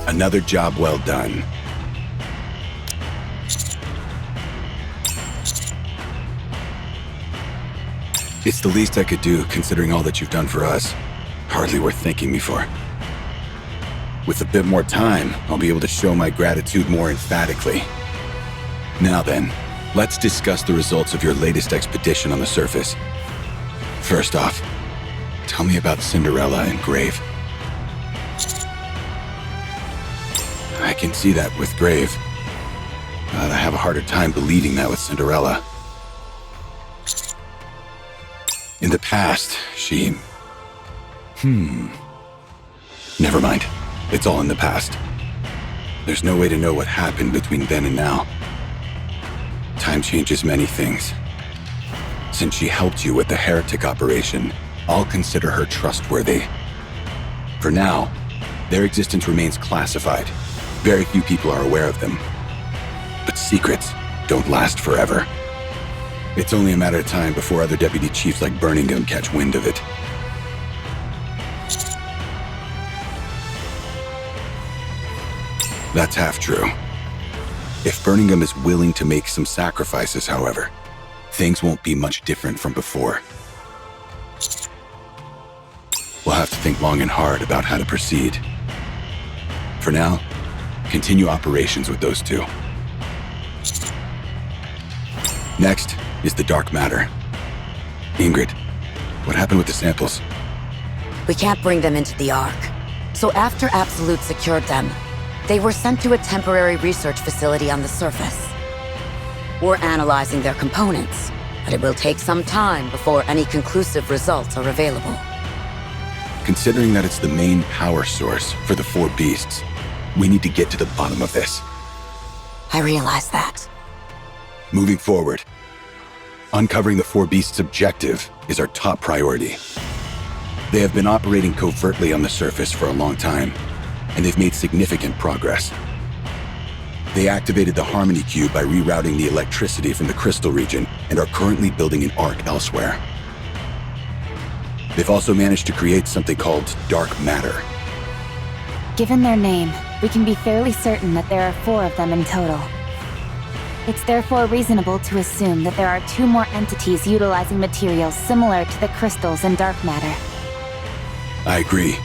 Another job well done. It's the least I could do, considering all that you've done for us. Hardly worth thanking me for. With a bit more time, I'll be able to show my gratitude more emphatically. Now then, let's discuss the results of your latest expedition on the surface. First off, tell me about Cinderella and Grave. I can see that with Grave. But I have a harder time believing that with Cinderella. In the past, she... Never mind. It's all in the past. There's no way to know what happened between then and now. Time changes many things. Since she helped you with the heretic operation, I'll consider her trustworthy. For now, their existence remains classified. Very few people are aware of them. But secrets don't last forever. It's only a matter of time before other deputy chiefs like Birmingham catch wind of it. That's half true. If Birmingham is willing to make some sacrifices, however, things won't be much different from before. We'll have to think long and hard about how to proceed. For now, continue operations with those two. Next is the dark matter. Ingrid, what happened with the samples? We can't bring them into the Ark. So after Absolute secured them, they were sent to a temporary research facility on the surface. We're analyzing their components, but it will take some time before any conclusive results are available. Considering that it's the main power source for the four beasts, we need to get to the bottom of this. I realize that. Moving forward, uncovering the four beasts' objective is our top priority. They have been operating covertly on the surface for a long time, and they've made significant progress. They activated the Harmony Cube by rerouting the electricity from the crystal region and are currently building an arc elsewhere. They've also managed to create something called dark matter. Given their name, we can be fairly certain that there are 4 of them in total. It's therefore reasonable to assume that there are 2 more entities utilizing materials similar to the crystals and dark matter. I agree.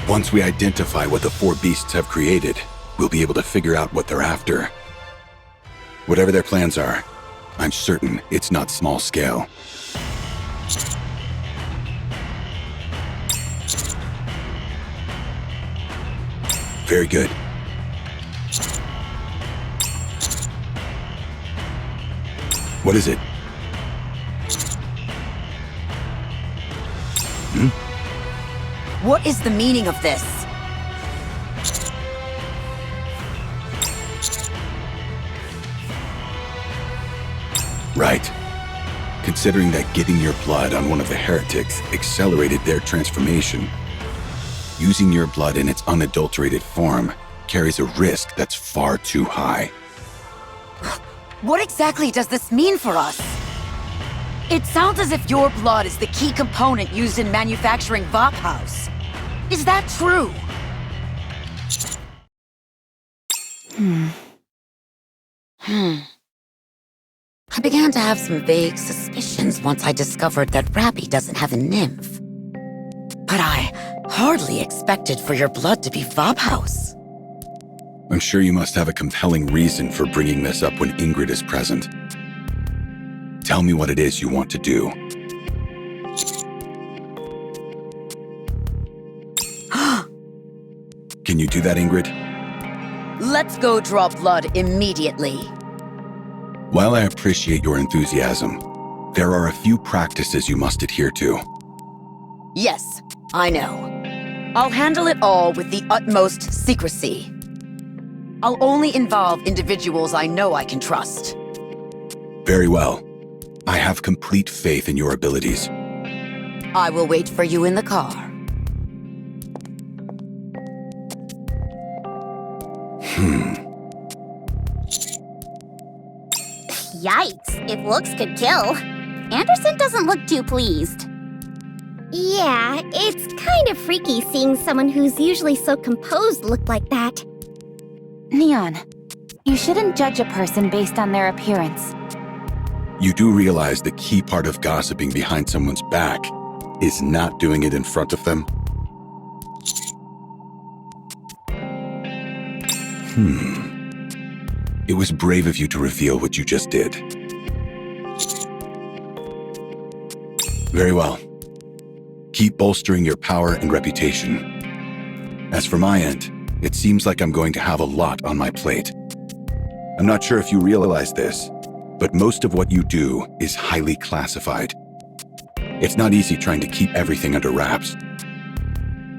Once we identify what the 4 beasts have created, we'll be able to figure out what they're after. Whatever their plans are, I'm certain it's not small scale. Very good. What is it? What is the meaning of this? Right. Considering that getting your blood on one of the heretics accelerated their transformation, using your blood in its unadulterated form carries a risk that's far too high. What exactly does this mean for us? It sounds as if your blood is the key component used in manufacturing Vapaus. Is that true? I began to have some vague suspicions once I discovered that Rappy doesn't have a nymph. But I hardly expected for your blood to be Vapaus. I'm sure you must have a compelling reason for bringing this up when Ingrid is present. Tell me what it is you want to do. Can you do that, Ingrid? Let's go draw blood immediately. While I appreciate your enthusiasm, there are a few practices you must adhere to. Yes, I know. I'll handle it all with the utmost secrecy. I'll only involve individuals I know I can trust. Very well. I have complete faith in your abilities. I will wait for you in the car. Yikes, if looks could kill. Anderson doesn't look too pleased. Yeah, it's kind of freaky seeing someone who's usually so composed look like that. Neon, you shouldn't judge a person based on their appearance. You do realize the key part of gossiping behind someone's back is not doing it in front of them? It was brave of you to reveal what you just did. Very well. Keep bolstering your power and reputation. As for my end, it seems like I'm going to have a lot on my plate. I'm not sure if you realize this, but most of what you do is highly classified. It's not easy trying to keep everything under wraps.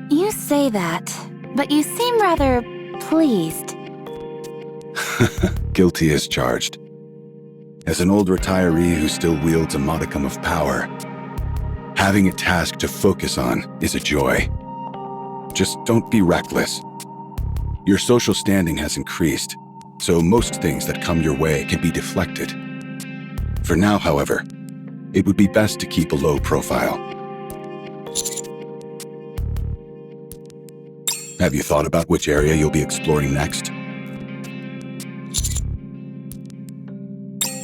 You say that, but you seem rather pleased. Guilty as charged. As an old retiree who still wields a modicum of power, having a task to focus on is a joy. Just don't be reckless. Your social standing has increased, so most things that come your way can be deflected. For now, however, it would be best to keep a low profile. Have you thought about which area you'll be exploring next?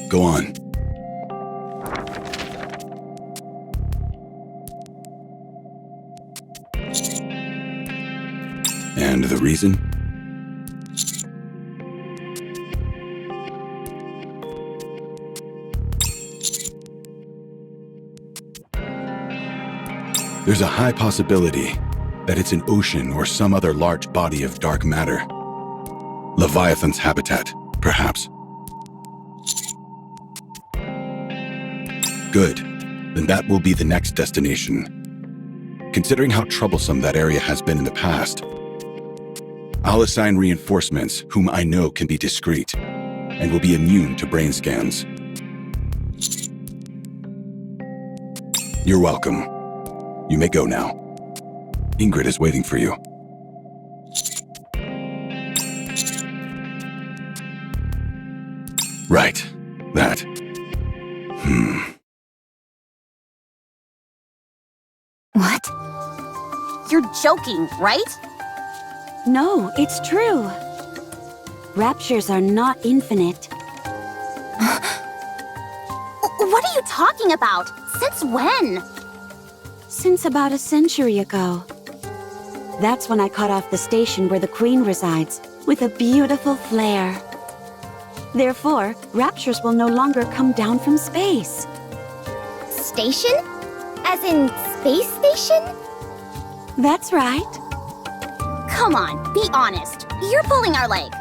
Go on. And the reason? There's a high possibility that it's an ocean or some other large body of dark matter. Leviathan's habitat, perhaps. Good. Then that will be the next destination. Considering how troublesome that area has been in the past, I'll assign reinforcements whom I know can be discreet and will be immune to brain scans. You're welcome. You may go now. Ingrid is waiting for you. Right. That. What? You're joking, right? No, it's true. Raptures are not infinite. What are you talking about? Since when? Since about a century ago. That's when I cut off the station where the Queen resides, with a beautiful flare. Therefore, Raptures will no longer come down from space. Station? As in space station? That's right. Come on, be honest. You're pulling our leg.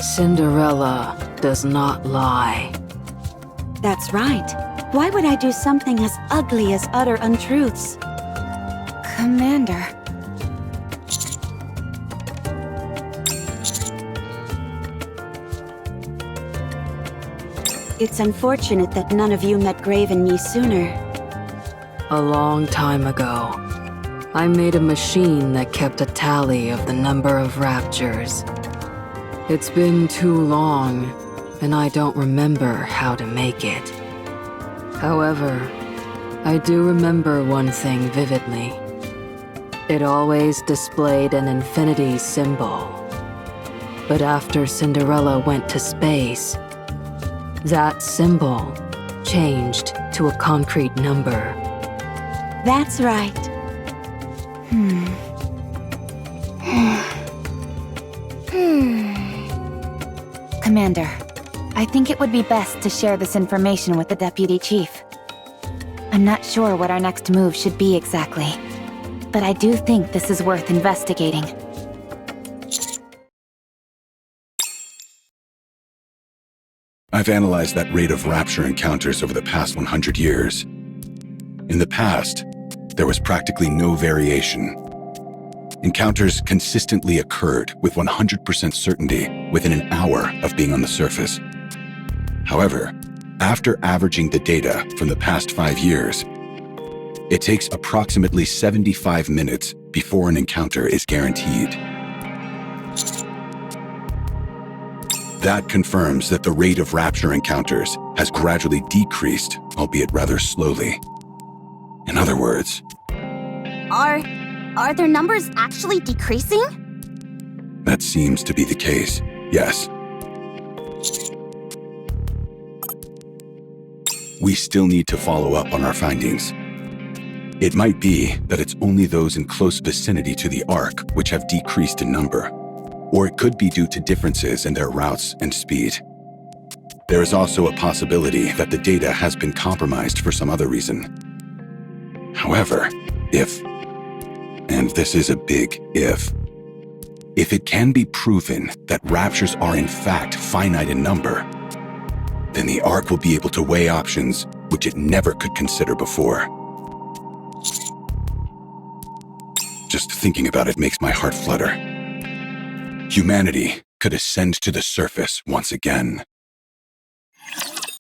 Cinderella does not lie. That's right. Why would I do something as ugly as utter untruths? Commander. It's unfortunate that none of you met Grave and me sooner. A long time ago, I made a machine that kept a tally of the number of raptures. It's been too long, and I don't remember how to make it. However, I do remember one thing vividly. It always displayed an infinity symbol. But after Cinderella went to space, that symbol changed to a concrete number. That's right. Commander, I think it would be best to share this information with the Deputy Chief. I'm not sure what our next move should be exactly, but I do think this is worth investigating. I've analyzed that rate of Rapture encounters over the past 100 years. In the past, there was practically no variation. Encounters consistently occurred with 100% certainty within an hour of being on the surface. However, after averaging the data from the past 5 years, it takes approximately 75 minutes before an encounter is guaranteed. That confirms that the rate of Rapture encounters has gradually decreased, albeit rather slowly. In other words, Are their numbers actually decreasing? That seems to be the case, yes. We still need to follow up on our findings. It might be that it's only those in close vicinity to the Ark which have decreased in number, or it could be due to differences in their routes and speed. There is also a possibility that the data has been compromised for some other reason. However, if, and this is a big if it can be proven that Raptures are in fact finite in number, then the Ark will be able to weigh options which it never could consider before. Just thinking about it makes my heart flutter. Humanity could ascend to the surface once again.